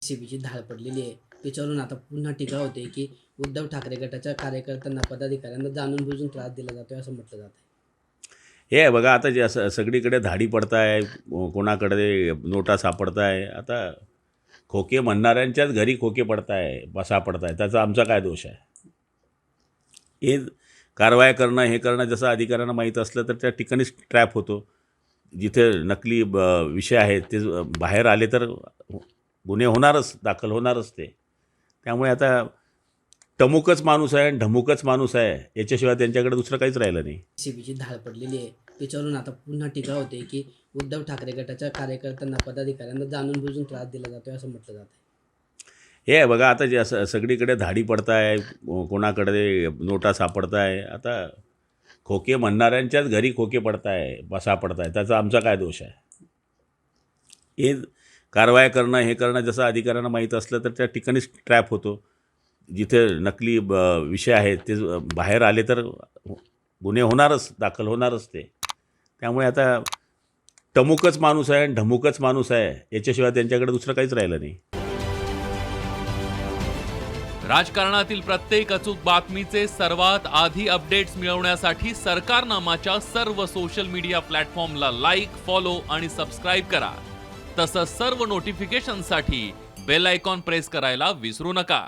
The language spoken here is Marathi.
सीबीची धाड पडलेली आहे. त्याच्यावरून आता पुन्हा टीका होते की उद्धव ठाकरे गटाच्या कार्यकर्त्यांना, पदाधिकाऱ्यांना जाणून बुजून त्रास दिला जातोय असं म्हटलं जातं. हे आहे बघा, आता जे असं सगळीकडे धाडी पडताय, कोणाकडे नोटा सापडताय. आता खोके म्हणणाऱ्यांच्याच घरी खोके सापडताय, त्याचा आमचा काय दोष आहे? हे कारवाया करणं, हे करणं जसं अधिकाऱ्यांना माहीत असलं तर त्या ठिकाणीच ट्रॅप होतो. जिथे नकली विषय आहेत ते बाहेर आले तर गुन्हे होणारच, दाखल होणारच ते. त्यामुळे आता टमुकच माणूस आहे आणि ढमुकच माणूस आहे, याच्याशिवाय त्यांच्याकडे दुसरं काहीच राहिलं नाही. सीबीची धाड पडलेली आहे. त्याच्यावरून आता पुन्हा टीका होते की उद्धव ठाकरे गटाच्या कार्यकर्त्यांना, पदाधिकाऱ्यांना जाणून बुजून त्रास दिला जातोय असं म्हटलं जातं. हे आहे बघा, आता जे असं सगळीकडे धाडी पडताय, कोणाकडे नोटा सापडताय. आता खोके म्हणणाऱ्यांच्याच घरी खोके सापडताय, त्याचा आमचा काय दोष आहे? हे कारवाया करणं, हे करणं जसं अधिकाऱ्यांना माहीत असलं तर त्या ठिकाणीच ट्रॅप होतो. जिथे नकली विषय आहेत ते बाहेर आले तर गुन्हे होणारच, दाखल होणारच ते. त्यामुळे आता टमुकच माणूस आहे आणि ढमुकच माणूस आहे, याच्याशिवाय त्यांच्याकडे दुसरं काहीच राहिलं नाही. राजकारणातील प्रत्येक अचूक बातमीचे सर्वात आधी अपडेट्स मिळवण्यासाठी सरकारनामाच्या सर्व सोशल मीडिया प्लॅटफॉर्मला लाईक, फॉलो आणि सबस्क्राईब करा. तसंच सर्व नोटिफिकेशनसाठी बेल आयकॉन प्रेस करायला विसरू नका.